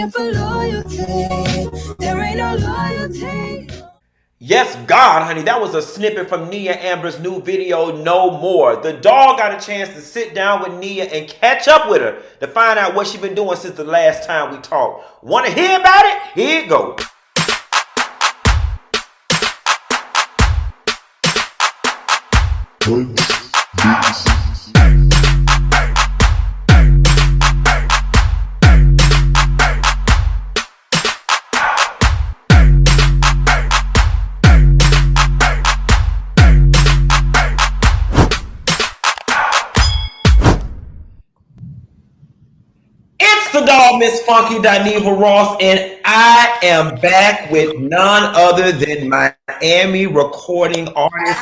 looking for loyalty. There ain't no loyalty. Yes, God, honey, that was a snippet from Nia Amber's new video, No More. The dog got a chance to sit down with Nia and catch up with her to find out what she's been doing since the last time we talked. Want to hear about it? Here it goes. It's the dog, Miss Funky Dineva Ross, and I am back with none other than Miami recording artist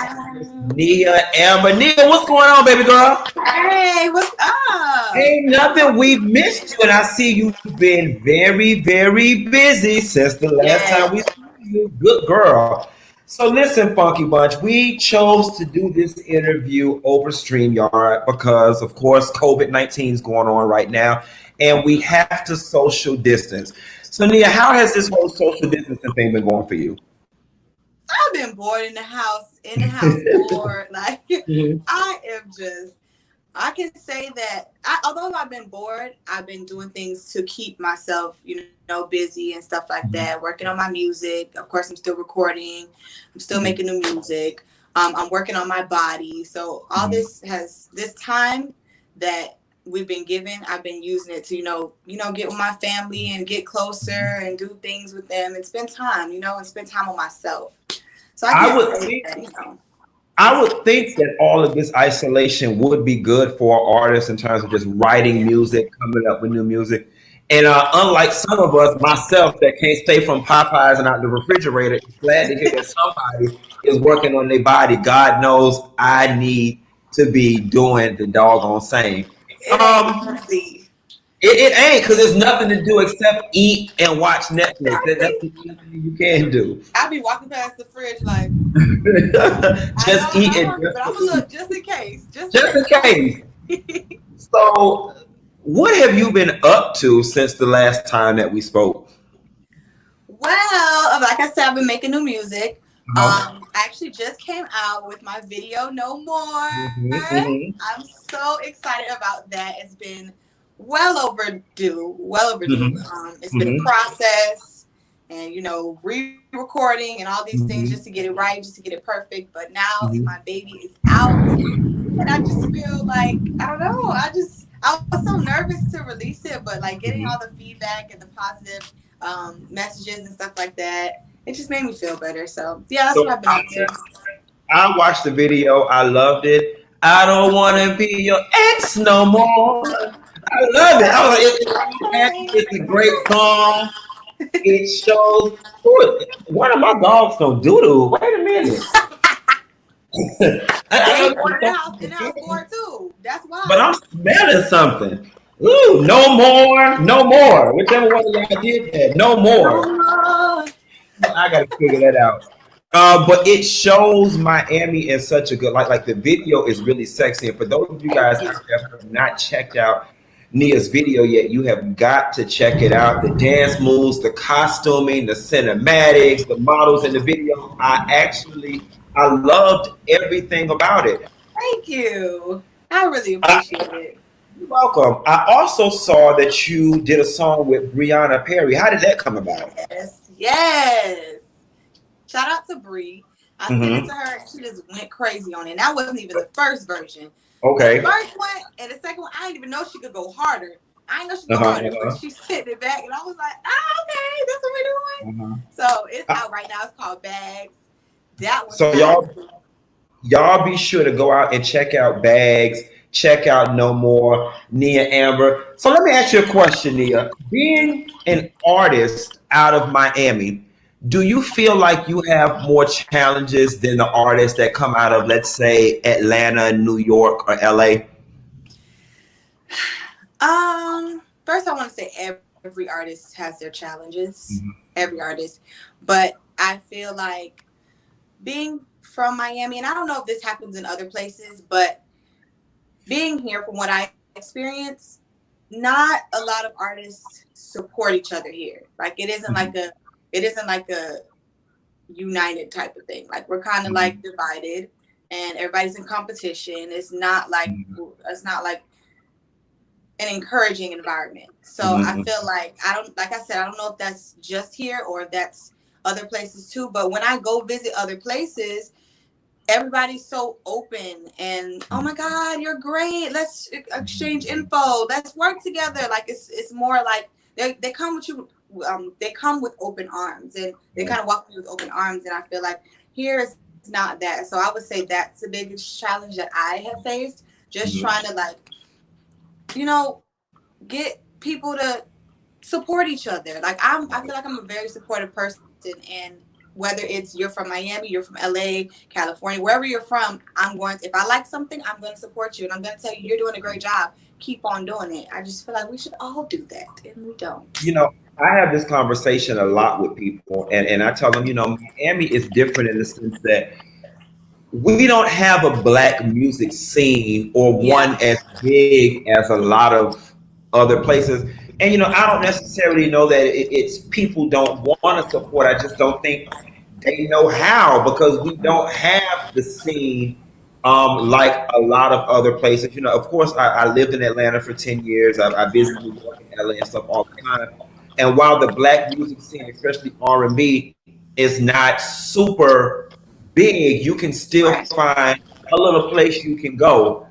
Nia Amber. Nia, what's going on, baby girl? Hey, what's up? Ain't nothing. We've missed you, and I see you've been very, very busy since the last time we saw you. Good girl. So listen, Funky Bunch, we chose to do this interview over StreamYard because, of course, COVID-19 is going on right now, and we have to social distance. So, Nia, how has this whole social distancing thing been going for you? I've been bored in the house, bored. Like, Mhm. I can say that, although I've been bored, I've been doing things to keep myself, busy and stuff like that, working on my music. Of course, I'm still recording. I'm still making new music. I'm working on my body. So all this time that we've been given, I've been using it to, get with my family and get closer and do things with them and spend time, and spend time on myself. So I would think that all of this isolation would be good for artists in terms of just writing music, coming up with new music. And unlike some of us, myself, that can't stay from Popeyes and out the refrigerator, glad to hear that somebody is working on their body. God knows I need to be doing the doggone same. it ain't easy. It ain't, because there's nothing to do except eat and watch Netflix. That's the only thing you can do. I be walking past the fridge like, Just eat and but I'm gonna look just in case. Just in case. So, what have you been up to since the last time that we spoke? Well, like I said, I've been making new music. Uh-huh. I actually just came out with my video, No More. I'm so excited about that. It's been well overdue. It's been a process and, re-recording and all these things just to get it right, just to get it perfect. But now my baby is out. And I just feel like, I don't know, I was so nervous to release it, but like getting all the feedback and the positive messages and stuff like that, it just made me feel better. So yeah, that's what I've been up to. I watched the video. I loved it. I don't want to be your ex no more. I love it. I was like, it's a great song. It shows. One of my dogs don't doodle. Wait a minute. They bored in the house bored too. That's why. But I'm smelling something. Ooh, no more, no more. Whichever one of y'all did that, no more. I gotta figure that out. But it shows Miami in such a good like the video is really sexy. And for those of you guys out there who have not checked out Nia's video yet, you have got to check it out. The dance moves, the costuming, the cinematics, the models in the video. I loved everything about it. Thank you. I really appreciate it. You're welcome. I also saw that you did a song with Brianna Perry. How did that come about? Yes. Shout out to Bree. I sent it to her. She just went crazy on it. And that wasn't even the first version. Okay. The first one and the second one, I didn't even know she could go harder. I didn't know she could go harder, but she sent it back, and I was like, okay, that's what we're doing. So it's out right now. It's called Bags. That was so y'all be sure to go out and check out Bags. Check out No More, Nia Amber. So let me ask you a question, Nia. Being an artist out of Miami, do you feel like you have more challenges than the artists that come out of, let's say, Atlanta, New York, or LA? First I want to say every artist has their challenges. Every artist. But I feel like being from Miami, and I don't know if this happens in other places, but being here from what I experienced, not a lot of artists support each other here. Like it isn't like a united type of thing. Like we're kind of like divided, and everybody's in competition. It's not like an encouraging environment. So I feel like like I said, I don't know if that's just here or if that's other places too. But when I go visit other places, everybody's so open and oh my God, you're great. Let's exchange info. Let's work together. Like it's more like they come with you. They come with open arms and they kind of welcome you with open arms. And I feel like here is not that. So I would say that's the biggest challenge that I have faced. Just trying to like, get people to support each other. Like I feel like I'm a very supportive person, and whether it's you're from Miami, you're from LA, California, wherever you're from, if I like something, I'm going to support you. And I'm going to tell you, you're doing a great job. Keep on doing it. I just feel like we should all do that. And we don't. I have this conversation a lot with people, and I tell them, Miami is different in the sense that we don't have a black music scene or one as big as a lot of other places. And I don't necessarily know that it's people don't want to support. I just don't think they know how, because we don't have the scene like a lot of other places. Of course, I lived in Atlanta for 10 years. I visited New York and LA and stuff all the time. And while the black music scene, especially R&B, is not super big, you can still find a little place you can go.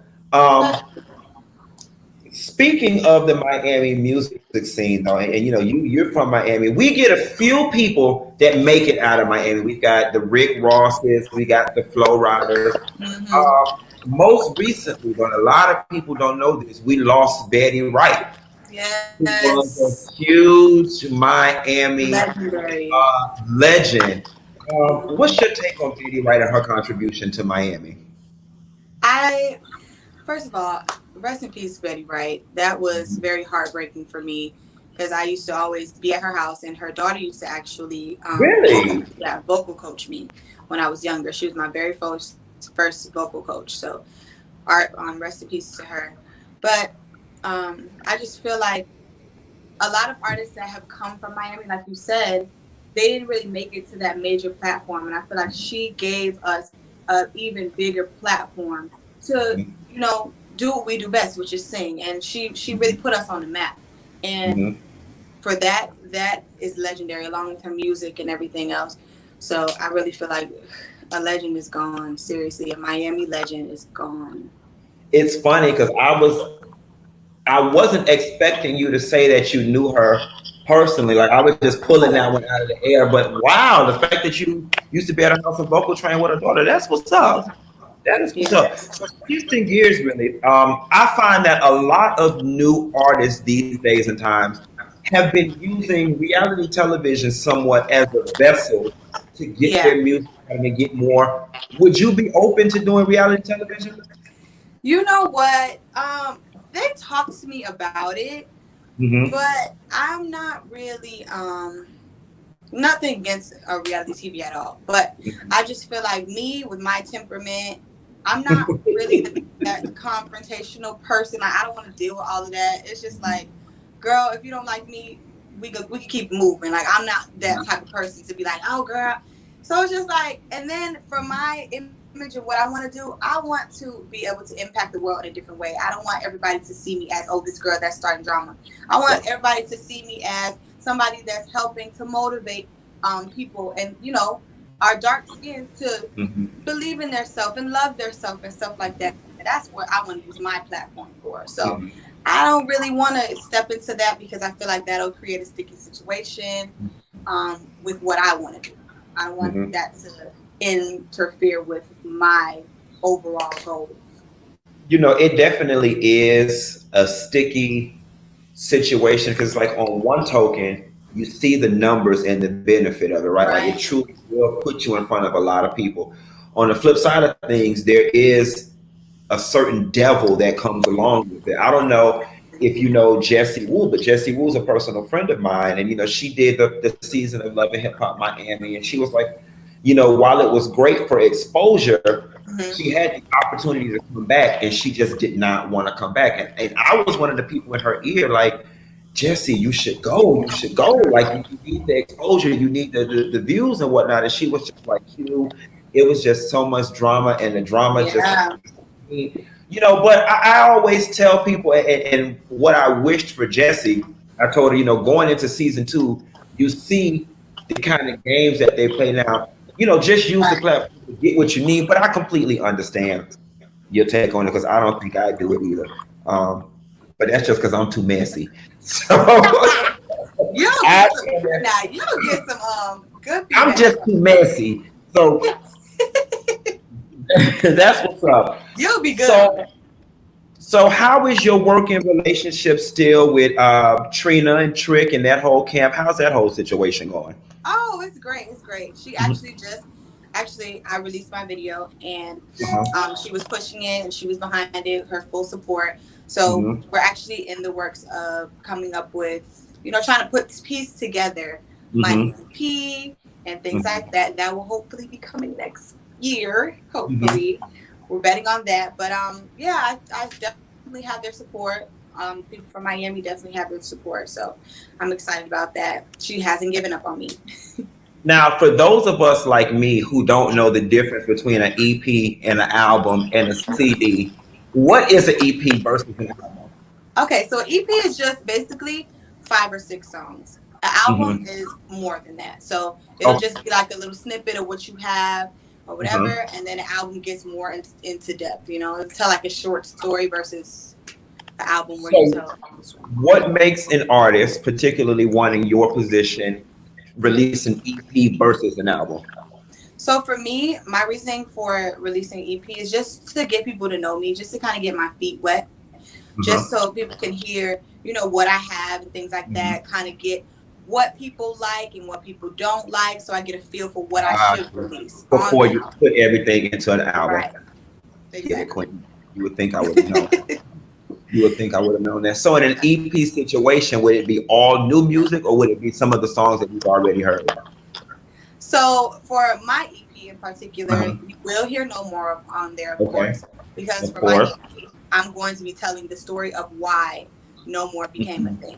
Speaking of the Miami music scene, though, and you're from Miami, we get a few people that make it out of Miami. We got the Rick Rosses, we got the Flow Riders. Most recently, but a lot of people don't know this, we lost Betty Wright. Yes. Who was a huge Miami legend. What's your take on Betty Wright and her contribution to Miami? First of all, rest in peace, Betty Wright. That was very heartbreaking for me because I used to always be at her house, and her daughter used to actually vocal coach me when I was younger. She was my very first vocal coach. So, rest in peace to her. But I just feel like a lot of artists that have come from Miami, like you said, they didn't really make it to that major platform, and I feel like she gave us an even bigger platform to do what we do best, which is sing. And she really put us on the map. And for that is legendary, along with her music and everything else. So I really feel like a legend is gone. Seriously, a Miami legend is gone. It's funny because I wasn't expecting you to say that you knew her personally. Like I was just pulling that one out of the air. But wow, the fact that you used to be at a house of vocal training with her daughter, that's what's up. That is what's up. So shifting gears, really, I find that a lot of new artists these days and times have been using reality television somewhat as a vessel to get their music and get more. Would you be open to doing reality television? You know what? They talked to me about it, but I'm not really nothing against a reality TV at all. But I just feel like me, with my temperament, I'm not really that confrontational person. Like, I don't want to deal with all of that. It's just like, girl, if you don't like me, we can keep moving. Like, I'm not that type of person to be like, oh, girl. So it's just like, and then for my image of what I want to do, I want to be able to impact the world in a different way. I don't want everybody to see me as, oh, this girl that's starting drama. I want everybody to see me as somebody that's helping to motivate people and, our dark skins to believe in themselves and love themselves and stuff like that. And that's what I want to use my platform for. So I don't really want to step into that because I feel like that'll create a sticky situation with what I want to do. I don't want that to interfere with my overall goals. It definitely is a sticky situation because, like, on one token, you see the numbers and the benefit of it, right? Like, it truly will put you in front of a lot of people. On the flip side of things, there is a certain devil that comes along with it. I don't know if you know Jessie Wu, but Jessie Wu's a personal friend of mine, and she did the season of Love and Hip Hop Miami, and she was like, while it was great for exposure, Mhm. she had the opportunity to come back and she just did not want to come back. And I was one of the people in her ear, like, Jesse, you should go. You should go. Like, you need the exposure, you need the views and whatnot. And she was just like, it was just so much drama, and the drama just, Yeah. but I always tell people, and what I wished for Jesse, I told her, going into season 2, you see the kind of games that they play now. Just use the Right. platform to get what you need. But I completely understand your take on it because I don't think I do it either. But that's just because I'm too messy. So You'll I, get some now. You'll get some good I'm feedback. just too messy. So that's what's up. You'll be good. So how is your working relationship still with Trina and Trick and that whole camp? How's that whole situation going? Oh, it's great. It's great. She Mhm. actually actually, I released my video, and Uh-huh. she was pushing it and she was behind it, her full support. So Mhm. we're actually in the works of coming up with, trying to put piece together my Mhm. EP and things Mhm. like that. That will hopefully be coming next year. Mhm. Hopefully, we're betting on that. But yeah, I definitely have their support. People from Miami definitely have their support. So I'm excited about that. She hasn't given up on me. Now, for those of us like me who don't know the difference between an EP and an album and a CD, what is an EP versus an album? Okay, so EP is just basically 5 or 6 songs. An album Hmm. is more than that. So it'll Okay. just be like a little snippet of what you have or whatever, Mhm. and then an album gets more into depth. It'll tell like a short story versus an album where you So, tell. what makes an artist, particularly one in your position, release an EP versus an album? So for me, my reasoning for releasing EP is just to get people to know me, just to kind of get my feet wet, just so Uh-huh. people can hear, what I have and things like that, Mhm. kind of get what people like and what people don't like, so I get a feel for what I should Gotcha. release on Before the you album. put everything into an album. Right. Get it, Exactly. Queen. You would think I would have known. You would think I would have known that. So in an EP situation, would it be all new music or would it be some of the songs that we've already heard? So for my EP in particular, Uh-huh. you will hear No More on there, of Okay. course, because Of for my course. EP, I'm going to be telling the story of why No More became a Mhm. thing.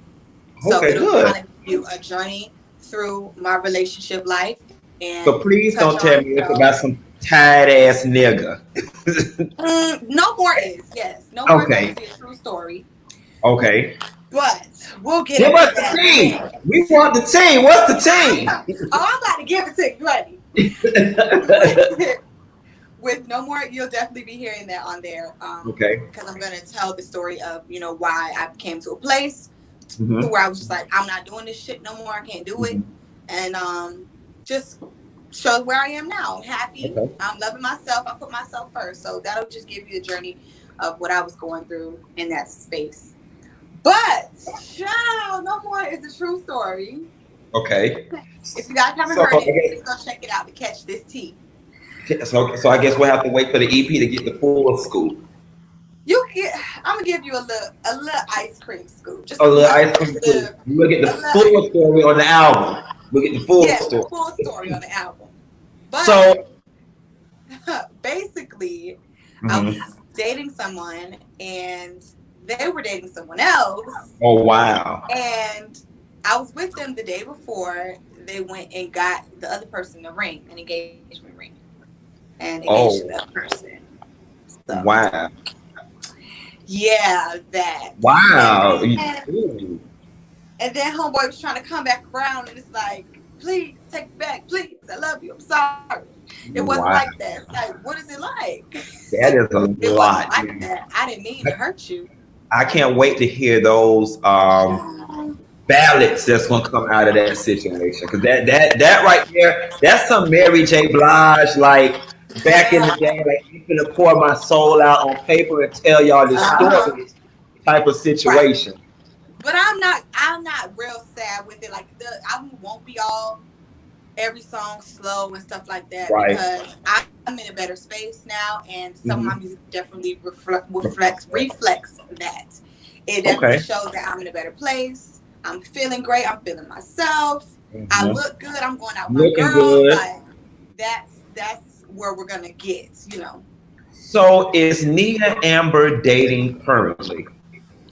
So Okay, it'll good. kind of give you a journey through my relationship life and So please touch don't on, tell me it's about some tired ass nigga. No More is, yes. No More is Okay. actually a true story, Okay. but we'll get Give into us the that team. We next. want the team. What's the Oh, I'm about to give it to you, ready? team? With, with No More, you'll definitely be hearing that on there. Okay. Because I'm gonna tell the story of, why I came to a place to Mm-hmm. where I was just like, I'm not doing this shit no more. I can't do it. Mm-hmm. And just shows where I am now. I'm happy. Okay. I'm loving myself. I put myself first. So that'll just give you a journey of what I was going through in that space. But child, No More is a true story. Okay. If you guys haven't So heard I it, guess please go check it out to catch this tea. so I guess we'll have to wait for the EP to get the full scoop. You get. I'm gonna give you a little ice cream scoop, just A a little little, ice cream scoop. little, We'll get a the little ice full cream. story on the album. We'll get the full Yes, the story. full story on the album. But So basically, I mhm. was dating someone, and they were dating someone else, Oh wow. and I was with them the day before they went and got the other person a ring, an engagement ring, and engaged the other Oh person. So wow. yeah, that. And Wow. then Ooh. And then homeboy was trying to come back around, and it's like, please take it back, please. I love you. I'm sorry. It wasn't like Wow. that. It's like, what is it like? That is a It wasn't lot. like that. I didn't mean to hurt you. I can't wait to hear those ballads that's gonna come out of that situation. Cause that right there, that's some Mary J. Blige, like back in the Yeah. day, like I'm gonna pour my soul out on paper and tell y'all this Uh-huh. story type of Right. situation. But I'm not real sad with it. Like the album won't be all every song slow and stuff like that Right. because I'm in a better space now, and some of my Hmm. music definitely reflects that. It definitely Okay. shows that I'm in a better place. I'm feeling great. I'm feeling myself. I Hmm. look good. I'm going out with my Looking girls. good. Like that's where we're gonna get, you know. So is Nia Amber dating currently?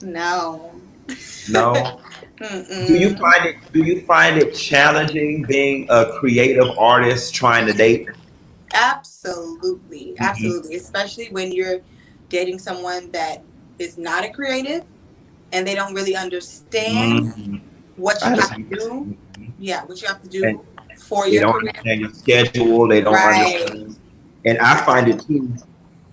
No. No. Mm-mm. Do you find it challenging being a creative artist trying to date? Absolutely, Hmm. absolutely. Especially when you're dating someone that is not a creative and they don't really understand Mm, what I you have to see. do. Mhm. Yeah, what you have to And do for they your don't career. understand your schedule. They don't Right. understand. And I find it Right. too.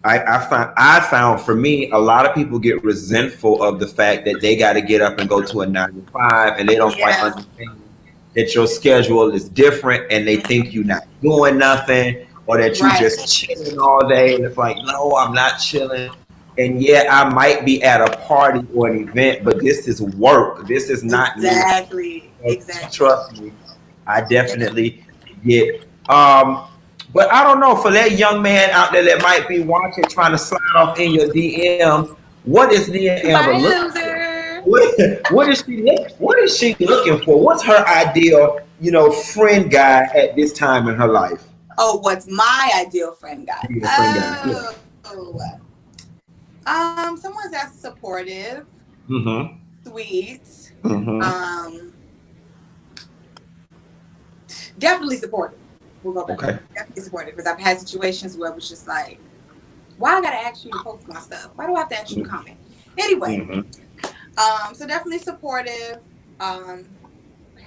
I found for me, a lot of people get resentful of the fact that they got to get up and go to a 9 to 5, and they don't quite Yeah. understand that your schedule is different, and they think you're not doing nothing, or that you Right. just chilling all day. And it's like, no, I'm not chilling. And yeah, I might be at a party or an event, but this is work. This is not me. Exactly. Exactly. Trust me, I definitely get. But I don't know, for that young man out there that might be watching, trying to slide off in your DM, what is Nia Amber Bye, looking for? loser. What is she looking for? What's her ideal, friend guy at this time in her life? Oh, what's my ideal friend guy? Be a friend guy. Yeah. Oh, someone that's supportive, Mm-hmm. sweet, Mm-hmm. um, definitely supportive. We'll go back. Okay. Definitely supportive because I've had situations where it was just like, why I gotta ask you to post my stuff? Why do I have to ask you to comment? Anyway, Mm-hmm. so definitely supportive. Um,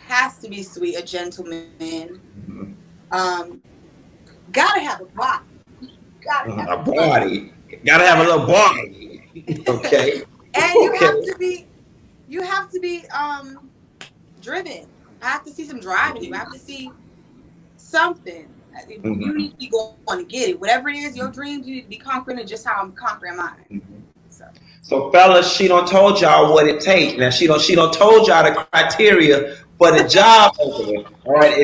has to be sweet, a gentleman. Mm-hmm. Um, gotta have a body. Gotta have A a body. body. Gotta have a little body. Okay. And Okay. you have to be driven. I have to see some drive in you. I have to see something. You Mm-hmm. need to be going to get it. Whatever it is, your dreams, you need to be conquering it just how I'm conquering mine. So So fellas, she don't told y'all what it takes. Now she don't told y'all the criteria for the job opening. All right.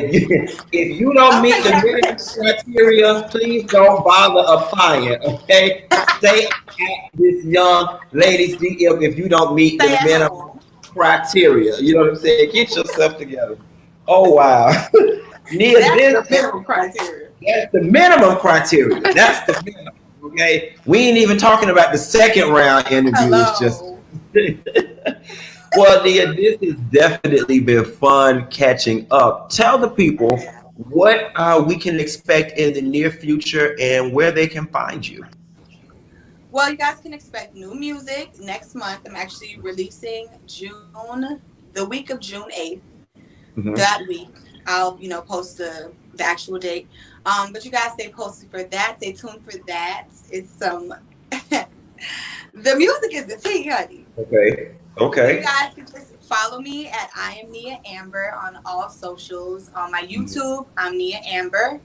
If you don't I'll meet take the that minimum protection. criteria, please don't bother applying. Okay. Stay at this young lady's DM if you don't meet Stay the at minimum home. criteria. You know what I'm saying? Get yourself together. Oh wow. Nia, That's this the minimum criteria. that's the minimum criteria. That's the minimum. Okay. We ain't even talking about the second round interviews. Just Hello. well, Nia, this has definitely been fun catching up. Tell the people Yeah. what we can expect in the near future and where they can find you. Well, you guys can expect new music next month. I'm actually releasing the week of June 8th. Hmm. That week, I'll post the actual date. But you guys stay posted for that. Stay tuned for that. It's some. The music is the tea, honey. Okay. So you Okay. guys can just follow me at I am Nia Amber on all socials. On my Mhm. YouTube, I'm Nia Amber.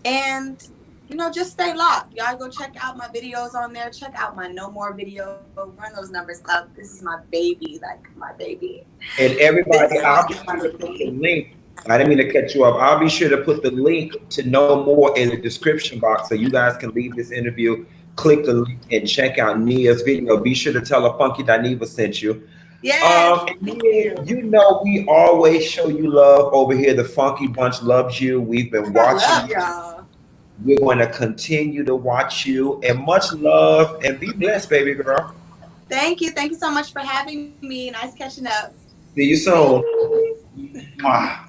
And just stay locked. Y'all go check out my videos on there. Check out my No More video. Run those numbers up. This is my baby, like my baby. And This everybody, song I'll is be my sure to put the baby. link. I didn't mean to cut you off. I'll be sure to put the link to know more in the description box so you guys can leave this interview, click the link, and check out Nia's video. Be sure to tell her Funky Dineva sent you. Yes, And thank Nia, you. you know we always show you love over here. The Funky Bunch loves you. We've been I watching love you. y'all. We're going to continue to watch you. And much love and be blessed, baby girl. Thank you. Thank you so much for having me. Nice catching up. See you soon. Peace. Mwah.